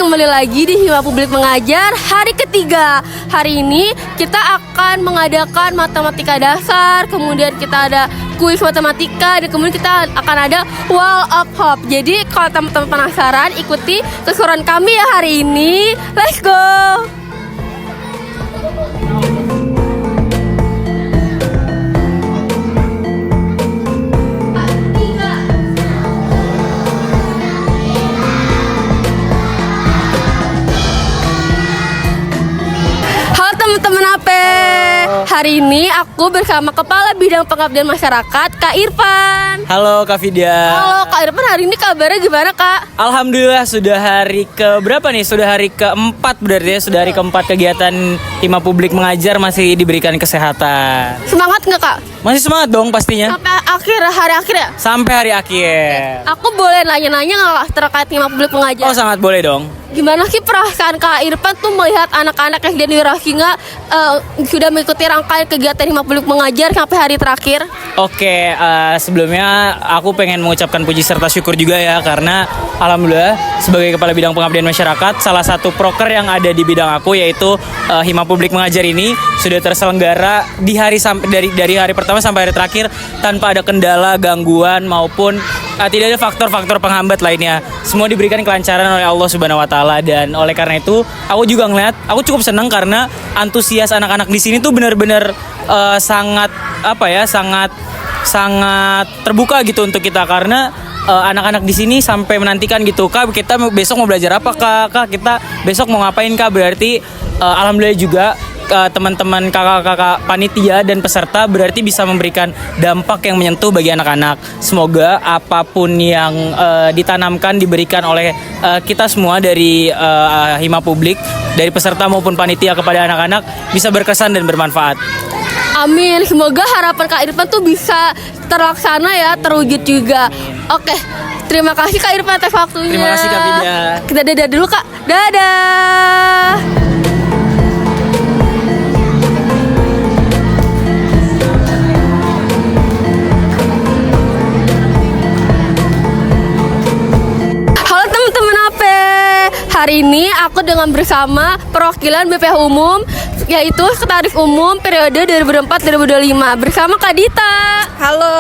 kembali lagi di Hima Publik Mengajar hari ketiga. Hari ini kita akan mengadakan matematika dasar, kemudian kita ada kuis matematika, dan kemudian kita akan ada wall of hope. Jadi kalau teman-teman penasaran, ikuti keseruan kami ya hari ini. Let's go! Teman-teman apa? Hari ini aku bersama Kepala Bidang Pengabdian Masyarakat, Kak Irfan. Halo Kak Vidya. Halo Kak Irfan, hari ini kabarnya gimana Kak? Alhamdulillah sudah hari ke berapa nih? Sudah hari keempat berarti ya. Sudah hari keempat kegiatan Hima Publik Mengajar, masih diberikan kesehatan. Semangat nggak Kak? Masih semangat dong pastinya. Sampai hari akhir ya? Sampai hari akhir. Aku boleh nanya-nanya nggak terkait Hima Publik Mengajar? Oh sangat boleh dong. Gimana sih perasaan Kak Irfan tuh melihat anak-anak SD Wirasinga sudah mengikuti rangkaian kegiatan Hima Publik Mengajar sampai hari terakhir? Oke, sebelumnya aku pengen mengucapkan puji serta syukur juga ya, karena alhamdulillah sebagai Kepala Bidang Pengabdian Masyarakat, salah satu proker yang ada di bidang aku yaitu Hima Publik Mengajar ini sudah terselenggara di hari dari hari pertama sampai hari terakhir tanpa ada kendala, gangguan maupun tidak ada faktor-faktor penghambat lainnya. Semua diberikan kelancaran oleh Allah Subhanahu wa taala, dan oleh karena itu aku juga ngeliat, aku cukup senang karena antusias anak-anak di sini tuh benar-benar sangat terbuka gitu untuk kita, karena anak-anak di sini sampai menantikan gitu, Kak kita besok mau belajar apa Kak, kita besok mau ngapain Kak. Berarti alhamdulillah juga teman-teman kakak-kakak panitia dan peserta berarti bisa memberikan dampak yang menyentuh bagi anak-anak. Semoga apapun yang ditanamkan, diberikan oleh kita semua dari Hima Publik, dari peserta maupun panitia kepada anak-anak bisa berkesan dan bermanfaat. Amin, semoga harapan Kak Irfan tuh bisa terlaksana ya, terwujud juga. Oke, terima kasih Kak Irfan atas waktunya. Terima kasih Kak Vidya. Kita dadah dulu Kak, dadah. Hari ini aku dengan bersama perwakilan BPH Umum, yaitu Sekretaris Umum periode 2004-2025 bersama Kak Dita. Halo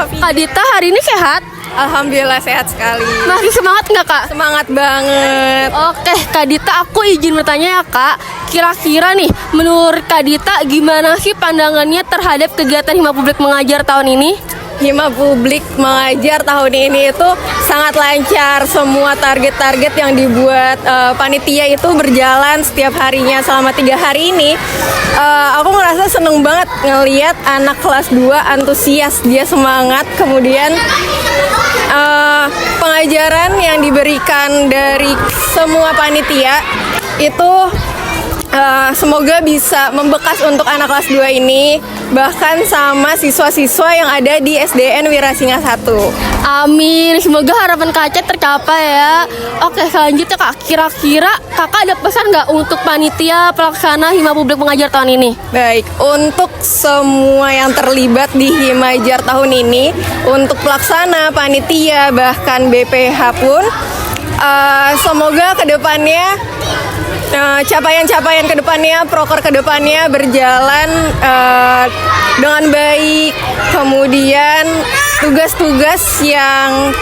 Kak Dita, hari ini sehat? Alhamdulillah sehat sekali. Masih semangat nggak Kak? Semangat banget. Oke Kak Dita, aku izin bertanya ya Kak. Kira-kira nih, menurut Kak Dita gimana sih pandangannya terhadap kegiatan Hima Publik Mengajar tahun ini? Hima Publik Mengajar tahun ini itu sangat lancar. Semua target-target yang dibuat panitia itu berjalan setiap harinya selama 3 hari ini. Aku ngerasa seneng banget ngelihat anak kelas 2 antusias, dia semangat. Kemudian pengajaran yang diberikan dari semua panitia itu semoga bisa membekas untuk anak kelas 2 ini, bahkan sama siswa-siswa yang ada di SDN Wirasinga 1. Amin, semoga harapan Kak tercapai ya. Oke, selanjutnya Kak, kira-kira Kakak ada pesan nggak untuk panitia pelaksana Hima Publik Mengajar tahun ini? Baik, untuk semua yang terlibat di Himajar tahun ini, untuk pelaksana, panitia, bahkan BPH pun, semoga kedepannya capaian-capaian kedepannya, proker kedepannya berjalan dengan baik. Kemudian tugas-tugas yang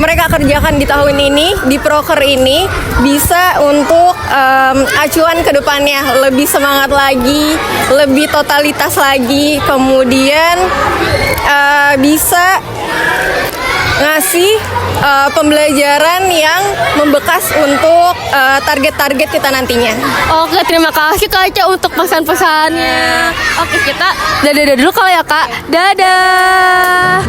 mereka kerjakan di tahun ini, di proker ini, bisa untuk acuan kedepannya, lebih semangat lagi, lebih totalitas lagi. Kemudian bisa ngasih pembelajaran yang membekas untuk target-target kita nantinya. Oke, terima kasih Kak Eca untuk pesan-pesannya. Oke, kita dadah dulu kalau ya Kak. Dadah.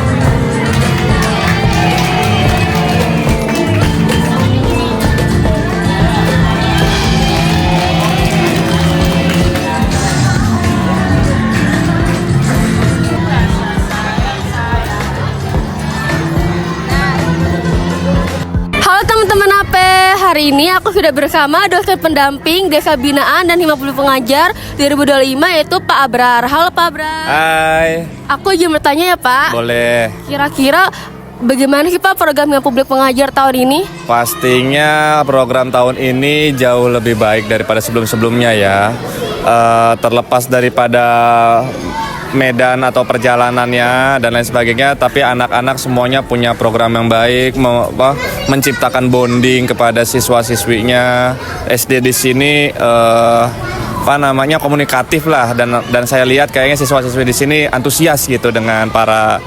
Teman-teman apa? Hari ini aku sudah bersama dosen pendamping Desa Binaan dan Hima Publik Mengajar 2025 yaitu Pak Abrar. Halo Pak Abrar. Hai. Aku izin bertanya ya Pak. Boleh. Kira-kira bagaimana sih Pak program Hima Publik Mengajar tahun ini? Pastinya program tahun ini jauh lebih baik daripada sebelum-sebelumnya ya. Terlepas daripada medan atau perjalanannya dan lain sebagainya, tapi anak-anak semuanya punya program yang baik, menciptakan bonding kepada siswa-siswinya. SD di sini komunikatif lah, dan saya lihat kayaknya siswa-siswi di sini antusias gitu dengan para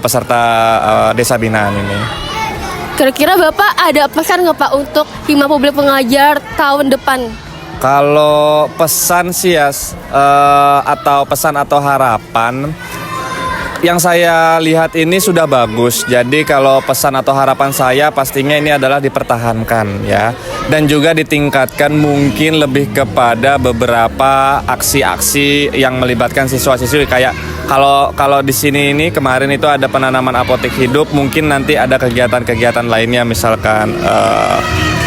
peserta desa binaan ini. Kira-kira Bapak ada pesan nggak Pak untuk Hima Publik Mengajar tahun depan? Kalau pesan sih ya, atau pesan atau harapan, yang saya lihat ini sudah bagus. Jadi kalau pesan atau harapan saya pastinya ini adalah dipertahankan ya. Dan juga ditingkatkan mungkin lebih kepada beberapa aksi-aksi yang melibatkan siswa-siswi. Kayak kalau di sini ini kemarin itu ada penanaman apotek hidup, mungkin nanti ada kegiatan-kegiatan lainnya, misalkan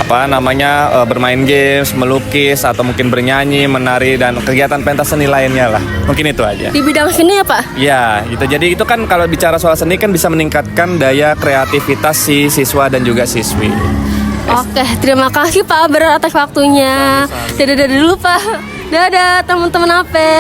bermain games, melukis, atau mungkin bernyanyi, menari, dan kegiatan pentas seni lainnya lah. Mungkin itu aja. Di bidang seni ya Pak? Ya, gitu. Jadi itu kan kalau bicara soal seni kan bisa meningkatkan daya kreativitas si siswa dan juga siswi. Oke, terima kasih Pak Abrar atas waktunya. Dadah dulu Pak. Dadah teman-teman Ape.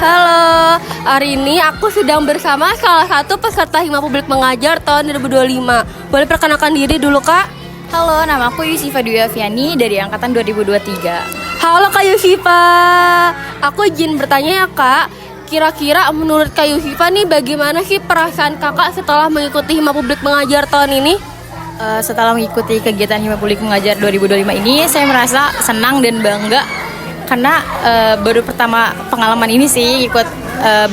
Halo, hari ini aku sedang bersama salah satu peserta Hima Publik Mengajar tahun 2025. Boleh perkenalkan diri dulu Kak? Halo, nama aku Yusifa Dwi Afiani dari angkatan 2023. Halo Kak Yusifa, aku izin bertanya ya Kak. Kira-kira menurut Kak Yusifa nih bagaimana sih perasaan kakak setelah mengikuti Hima Publik Mengajar tahun ini? Setelah mengikuti kegiatan Hima Publik Mengajar 2025 ini, saya merasa senang dan bangga karena baru pertama pengalaman ini sih ikut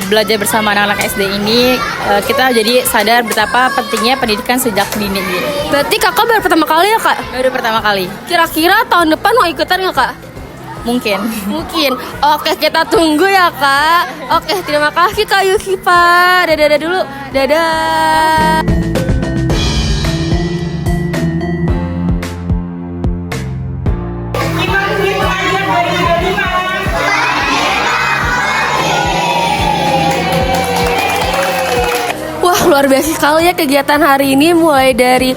belajar bersama anak-anak SD ini. Kita jadi sadar betapa pentingnya pendidikan sejak dini. Berarti kakak baru pertama kali ya Kak? Baru pertama kali. Kira-kira tahun depan mau ikutan nggak Kak? Mungkin. Oke, kita tunggu ya Kak. Oke, terima kasih Kak Yusifa. Dadah dulu. Dadah. Wah, luar biasa sekali ya kegiatan hari ini, mulai dari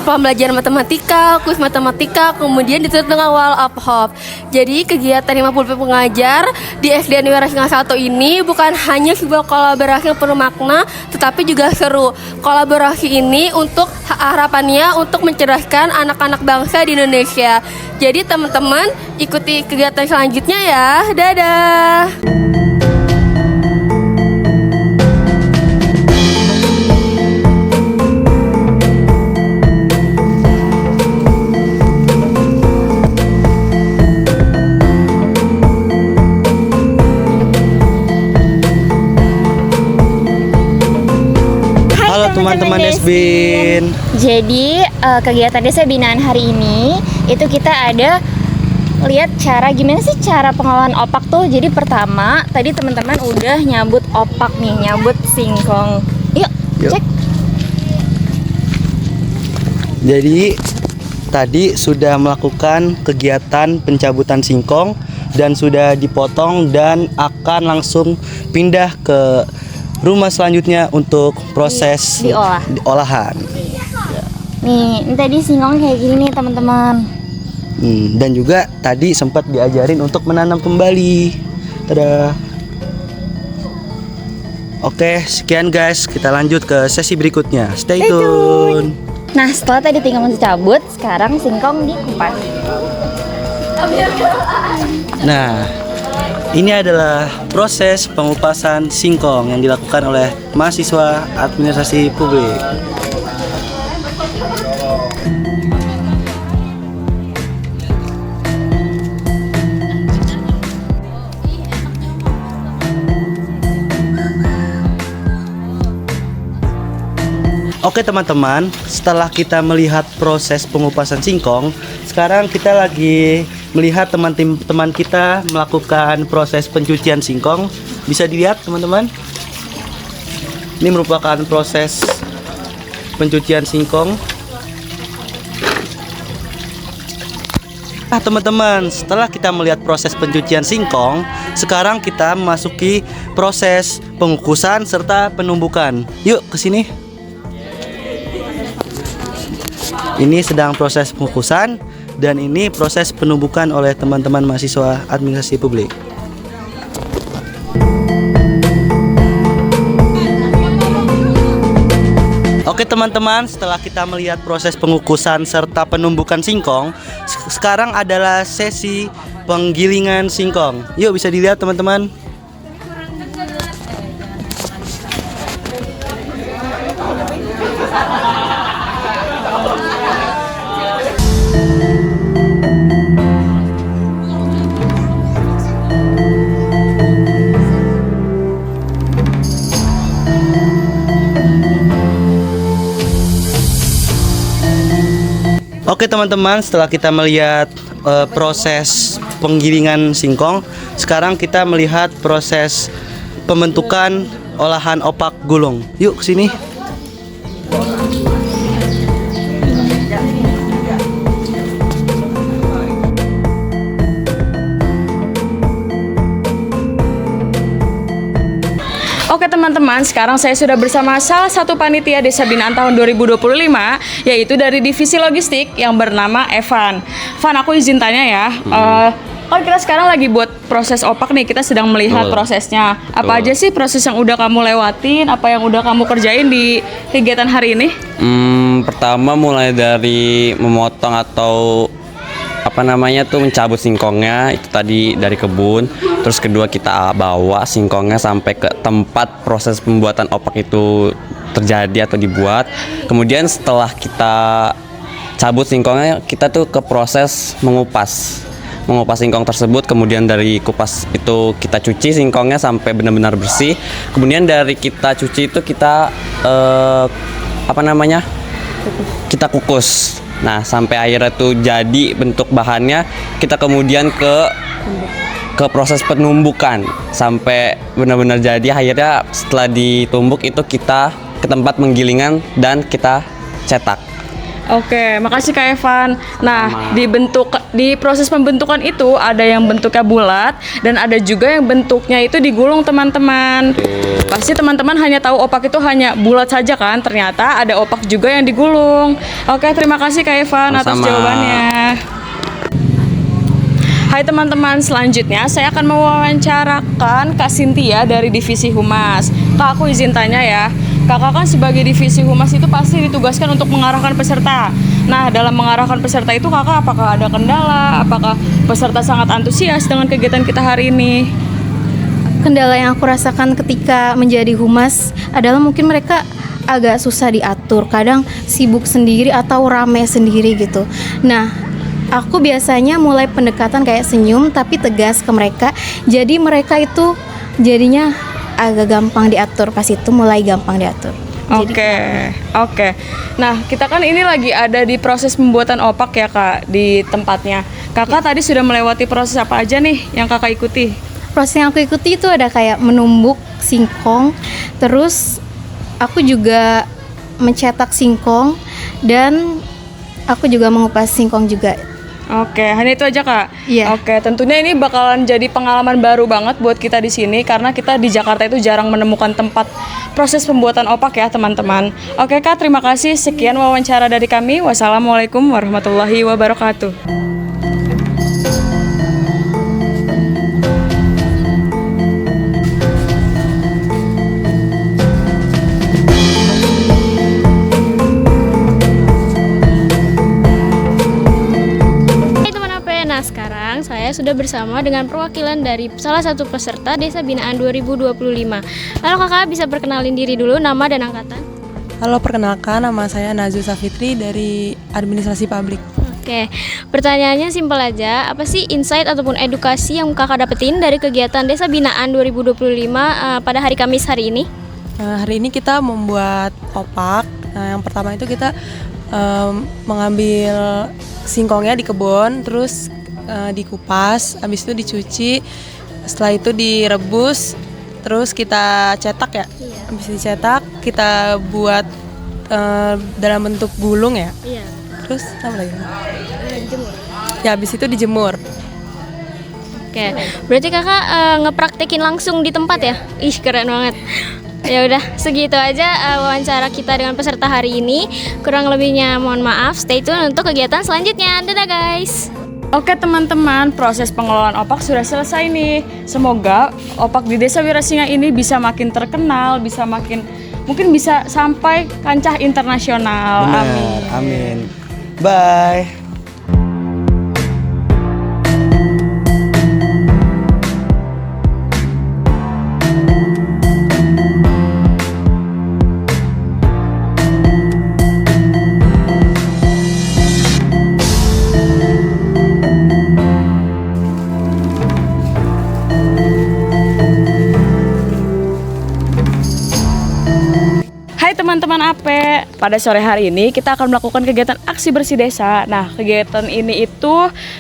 pembelajaran matematika, kuis matematika, kemudian ditutup dengan wall of hope. Jadi kegiatan Hima Publik Mengajar di SD Wirasingha 1 ini bukan hanya sebuah kolaborasi yang penuh makna, tetapi juga seru. Kolaborasi ini untuk harapannya untuk mencerdaskan anak-anak bangsa di Indonesia. Jadi teman-teman ikuti kegiatan selanjutnya ya. Dadah. Teman-teman Desbin. Jadi kegiatan desa binaan hari ini itu kita ada lihat gimana sih cara pengelolaan opak tuh. Jadi pertama tadi teman-teman udah nyambut opak nih, nyambut singkong. Yuk. Cek. Jadi tadi sudah melakukan kegiatan pencabutan singkong dan sudah dipotong dan akan langsung pindah ke rumah selanjutnya untuk proses olahan. Nih, ini tadi singkong kayak gini nih teman-teman. Dan juga tadi sempat diajarin untuk menanam kembali. Tada. Oke, sekian guys. Kita lanjut ke sesi berikutnya. Stay tune. Nah, setelah tadi tinggal dicabut, sekarang singkong dikupas. Nah, ini adalah proses pengupasan singkong yang dilakukan oleh mahasiswa administrasi publik. Oke teman-teman, setelah kita melihat proses pengupasan singkong, sekarang kita lagi melihat teman-teman kita melakukan proses pencucian singkong. Bisa dilihat teman-teman. Ini merupakan proses pencucian singkong. Nah teman-teman, setelah kita melihat proses pencucian singkong, sekarang kita memasuki proses pengukusan serta penumbukan. Yuk ke sini. Ini sedang proses pengukusan dan ini proses penumbukan oleh teman-teman mahasiswa administrasi publik. Oke teman-teman, setelah kita melihat proses pengukusan serta penumbukan singkong, sekarang adalah sesi penggilingan singkong. Yuk bisa dilihat teman-teman. Oke teman-teman, setelah kita melihat proses penggilingan singkong, sekarang kita melihat proses pembentukan olahan opak gulung. Yuk ke sini. Oke teman-teman, sekarang saya sudah bersama salah satu panitia Desa Binaan tahun 2025, yaitu dari divisi logistik yang bernama Evan. Van, aku izin tanya ya, kan kita sekarang lagi buat proses opak nih, kita sedang melihat prosesnya. Apa aja sih proses yang udah kamu lewatin, apa yang udah kamu kerjain di kegiatan hari ini? Pertama mulai dari memotong atau mencabut singkongnya itu tadi dari kebun. Terus kedua kita bawa singkongnya sampai ke tempat proses pembuatan opak itu terjadi atau dibuat. Kemudian setelah kita cabut singkongnya, kita tuh ke proses mengupas singkong tersebut. Kemudian dari kupas itu kita cuci singkongnya sampai benar-benar bersih. Kemudian dari kita cuci itu kita kita kukus. Nah, sampai akhirnya tuh jadi bentuk bahannya, kita kemudian ke proses penumbukan sampai benar-benar jadi. Akhirnya setelah ditumbuk itu kita ke tempat penggilingan dan kita cetak. Oke, makasih Kak Evan. Nah, di proses pembentukan itu ada yang bentuknya bulat dan ada juga yang bentuknya itu digulung teman-teman. Pasti teman-teman hanya tahu opak itu hanya bulat saja kan? Ternyata ada opak juga yang digulung. Oke, terima kasih Kak Evan atas jawabannya. Hai teman-teman, selanjutnya saya akan mewawancarakan Kak Cynthia dari Divisi Humas. Kak, aku izin tanya ya. Kakak kan sebagai divisi humas itu pasti ditugaskan untuk mengarahkan peserta. Nah, dalam mengarahkan peserta itu kakak apakah ada kendala? Apakah peserta sangat antusias dengan kegiatan kita hari ini? Kendala yang aku rasakan ketika menjadi humas adalah mungkin mereka agak susah diatur. Kadang sibuk sendiri atau rame sendiri gitu. Nah, aku biasanya mulai pendekatan kayak senyum tapi tegas ke mereka. Jadi mereka itu jadinya agak gampang diatur, pas itu mulai gampang diatur. Oke. Nah, kita kan ini lagi ada di proses pembuatan opak ya Kak, di tempatnya. Kakak tadi sudah melewati proses apa aja nih yang kakak ikuti? Proses yang aku ikuti itu ada kayak menumbuk singkong, terus aku juga mencetak singkong dan aku juga mengupas singkong juga. Oke, hanya itu aja Kak. Iya. Oke, tentunya ini bakalan jadi pengalaman baru banget buat kita di sini karena kita di Jakarta itu jarang menemukan tempat proses pembuatan opak ya teman-teman. Oke Kak, terima kasih. Sekian wawancara dari kami. Wassalamualaikum warahmatullahi wabarakatuh. Nah, sekarang saya sudah bersama dengan perwakilan dari salah satu peserta Desa Binaan 2025. Halo kakak, bisa perkenalin diri dulu, nama dan angkatan? Halo, perkenalkan nama saya Nazu Safitri dari Administrasi Publik. Oke, pertanyaannya simpel aja. Apa sih insight ataupun edukasi yang kakak dapetin dari kegiatan Desa Binaan 2025 pada hari Kamis hari ini? Hari ini kita membuat opak. Yang pertama itu kita mengambil singkongnya di kebun, terus dikupas, habis itu dicuci, setelah itu direbus, terus kita cetak ya. Habis dicetak kita buat dalam bentuk gulung ya. Iya. Terus apa lagi? Jemur. Ya, habis itu dijemur. Oke, berarti kakak ngepraktekin langsung di tempat ya? Ih, keren banget. Ya udah, segitu aja wawancara kita dengan peserta hari ini. Kurang lebihnya mohon maaf. Stay tune untuk kegiatan selanjutnya. Dadah guys. Oke teman-teman, proses pengelolaan opak sudah selesai nih. Semoga opak di Desa Wirasinga ini bisa makin terkenal, mungkin bisa sampai kancah internasional. Benar, amin. Bye. Hai teman-teman APE, pada sore hari ini kita akan melakukan kegiatan aksi bersih desa. Nah, kegiatan ini itu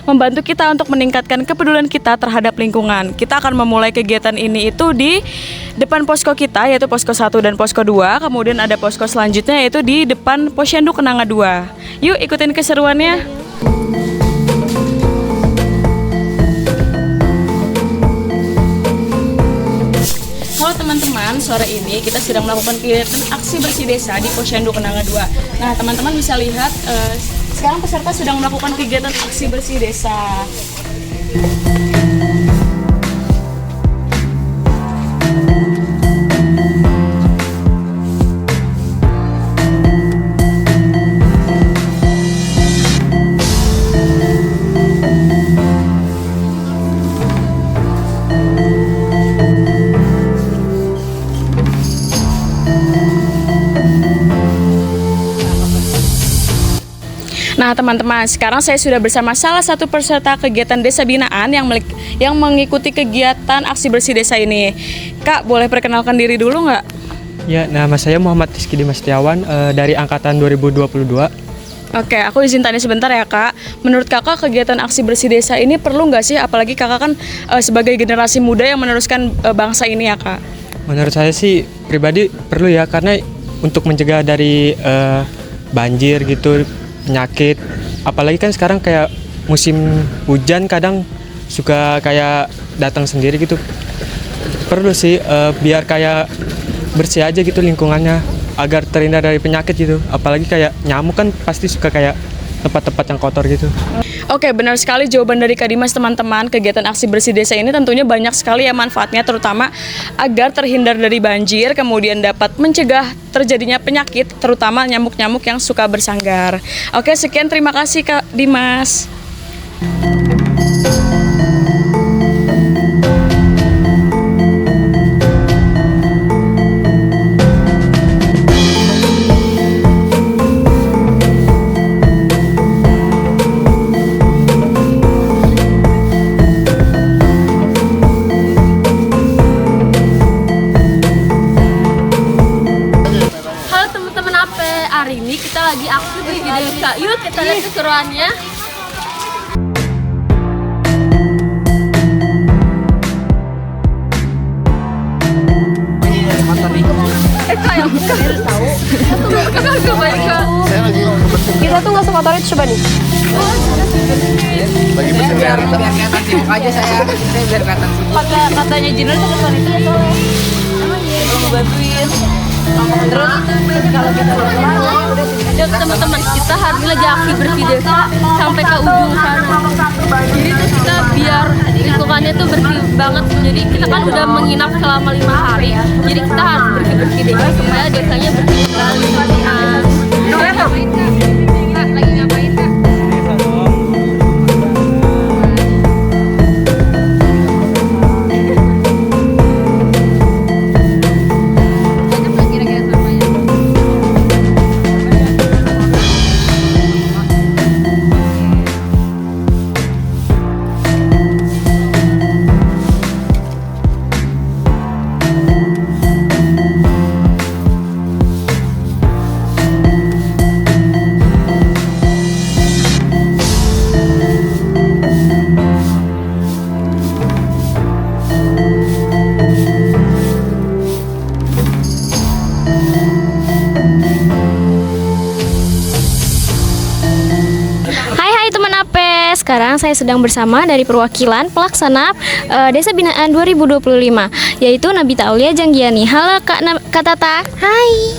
membantu kita untuk meningkatkan kepedulian kita terhadap lingkungan. Kita akan memulai kegiatan ini itu di depan posko kita, yaitu posko 1 dan posko 2. Kemudian ada posko selanjutnya yaitu di depan Posyandu Kenanga 2. Yuk ikutin keseruannya. Halo teman-teman, sore ini kita sedang melakukan kegiatan aksi bersih desa di Posyandu Kenanga 2. Nah, teman-teman bisa lihat sekarang peserta sedang melakukan kegiatan aksi bersih desa. Nah teman-teman, sekarang saya sudah bersama salah satu peserta kegiatan Desa Binaan yang mengikuti kegiatan aksi bersih desa ini. Kak, boleh perkenalkan diri dulu nggak? Ya, nama saya Muhammad Rizky Dimas Setiawan dari angkatan 2022. Oke, aku izin tanya sebentar ya Kak. Menurut Kakak kegiatan aksi bersih desa ini perlu nggak sih? Apalagi Kakak kan sebagai generasi muda yang meneruskan bangsa ini ya Kak. Menurut saya sih pribadi perlu ya, karena untuk mencegah dari banjir gitu, penyakit. Apalagi kan sekarang kayak musim hujan kadang suka kayak datang sendiri gitu. Perlu sih biar kayak bersih aja gitu lingkungannya, agar terhindar dari penyakit gitu. Apalagi kayak nyamuk kan pasti suka kayak tempat-tempat yang kotor gitu. Oke, benar sekali jawaban dari Kak Dimas teman-teman. Kegiatan aksi bersih desa ini tentunya banyak sekali ya manfaatnya, terutama agar terhindar dari banjir, kemudian dapat mencegah terjadinya penyakit, terutama nyamuk-nyamuk yang suka bersanggar. Oke, sekian, terima kasih Kak Dimas. Hari ini kita lagi aksi bersih desa. Yuk kita lihat keseruannya. yang kebaikan. Kita tuh nggak sekotor itu, coba nih. Biar kelihatan sibuk aja saya biar kelihatan sibuk. Katanya Jinal tuh kesan itu soalnya. Mau bantuin. Terus kalau kita Dan teman-teman kita hari ini lagi aksi bersih desa sampai ke ujung sana. Jadi tuh kita biar lingkungannya tuh bersih banget. Jadi kita kan udah menginap selama 5 hari. Jadi kita harus bersih desa supaya desanya bersih sekali. Lagi ngapain Kak? Sekarang saya sedang bersama dari perwakilan pelaksana Desa Binaan 2025, yaitu Nabita Aulia Janggiani. Halo Kak Tata. Hai.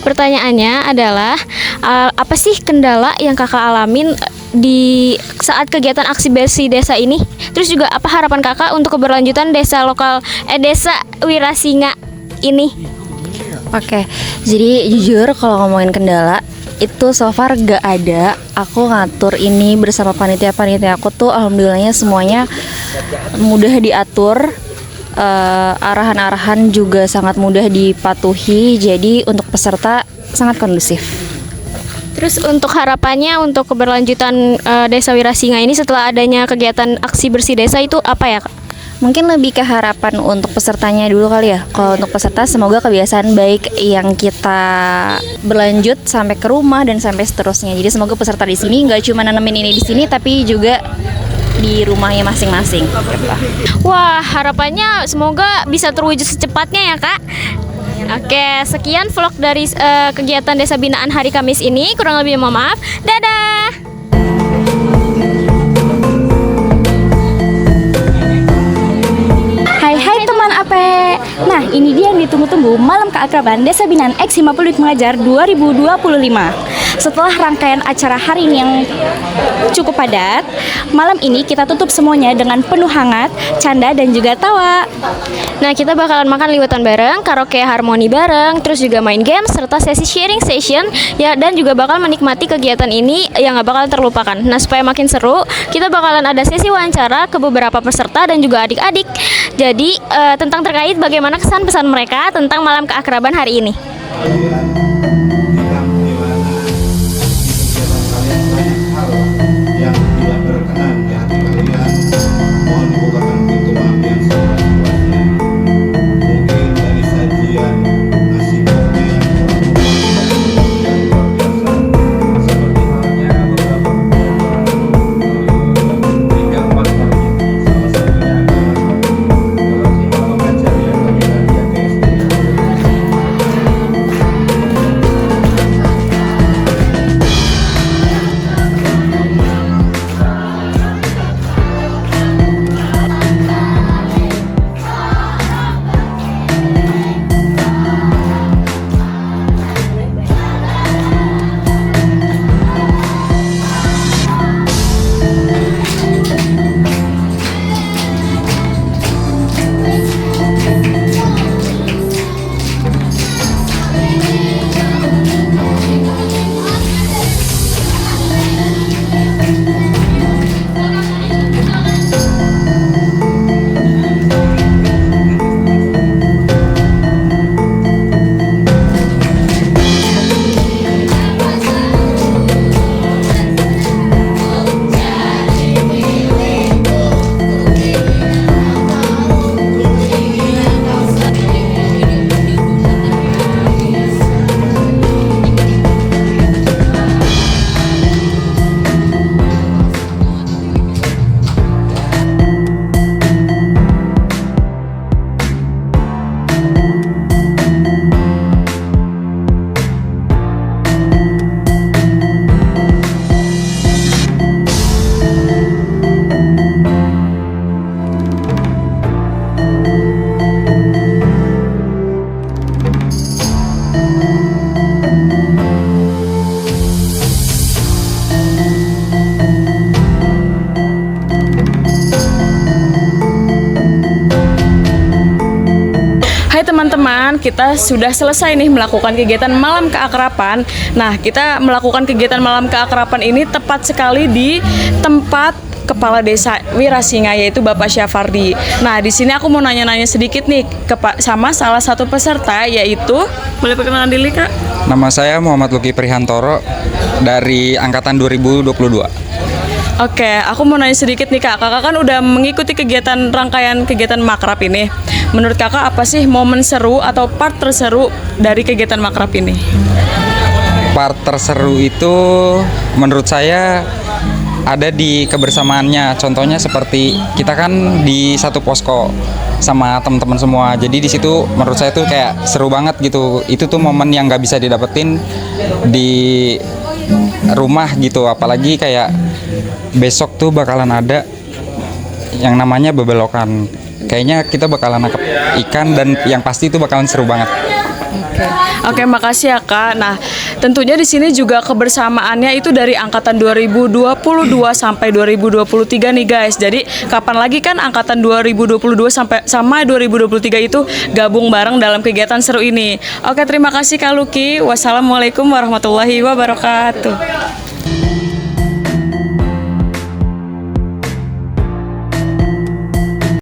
Pertanyaannya adalah apa sih kendala yang kakak alamin di saat kegiatan aksi bersih desa ini? Terus juga apa harapan kakak untuk keberlanjutan desa Wirasinga ini? Oke, jadi jujur kalau ngomongin kendala itu so far gak ada. Aku ngatur ini bersama panitia aku tuh alhamdulillahnya semuanya mudah diatur, arahan-arahan juga sangat mudah dipatuhi, jadi untuk peserta sangat kondusif. Terus untuk harapannya untuk keberlanjutan Desa Wirasinga ini setelah adanya kegiatan aksi bersih desa itu apa ya Kak? Mungkin lebih ke harapan untuk pesertanya dulu kali ya. Kalau untuk peserta semoga kebiasaan baik yang kita berlanjut sampai ke rumah dan sampai seterusnya. Jadi semoga peserta di sini nggak cuma nanemin ini di sini tapi juga di rumahnya masing-masing. Wah, harapannya semoga bisa terwujud secepatnya ya Kak. Oke, sekian vlog dari kegiatan Desa Binaan hari Kamis ini. Kurang lebih mohon maaf. Dadah. Hai teman Ape. Nah, ini dia yang ditunggu-tunggu malam keakraban Desa Binaan X Hima Publik Mengajar 2025. Setelah rangkaian acara hari ini yang cukup padat, malam ini kita tutup semuanya dengan penuh hangat, canda dan juga tawa. Nah, kita bakalan makan liwetan bareng, karaoke harmoni bareng, terus juga main game serta sesi sharing session ya, dan juga bakal menikmati kegiatan ini yang gak bakalan terlupakan. Nah, supaya makin seru, kita bakalan ada sesi wawancara ke beberapa peserta dan juga adik-adik. Jadi tentang terkait bagaimana kesan pesan mereka tentang malam keakraban hari ini. kita sudah selesai nih melakukan kegiatan malam keakraban. Nah, kita melakukan kegiatan malam keakraban ini tepat sekali di tempat Kepala Desa Wirasinga, yaitu Bapak Syafardi. Nah, di sini aku mau nanya-nanya sedikit nih sama salah satu peserta, yaitu boleh perkenalan diri, Kak? Nama saya Muhammad Luki Prihantoro dari angkatan 2022. Oke, aku mau nanya sedikit nih, Kak. Kakak kan udah mengikuti rangkaian kegiatan makrab ini. Menurut Kakak apa sih momen seru atau part terseru dari kegiatan makrab ini? Part terseru itu menurut saya ada di kebersamaannya. Contohnya seperti kita kan di satu posko sama teman-teman semua. Jadi di situ menurut saya tuh kayak seru banget gitu. Itu tuh momen yang nggak bisa didapetin di rumah gitu. Apalagi kayak besok tuh bakalan ada yang namanya bebelokan. Kayaknya kita bakalan nangkep ikan dan yang pasti itu bakalan seru banget. Oke, makasih ya, Kak. Nah, tentunya di sini juga kebersamaannya itu dari angkatan 2022 sampai 2023 nih, guys. Jadi, kapan lagi kan angkatan 2022 sama 2023 itu gabung bareng dalam kegiatan seru ini. Oke, terima kasih Kak Luki. Wassalamualaikum warahmatullahi wabarakatuh.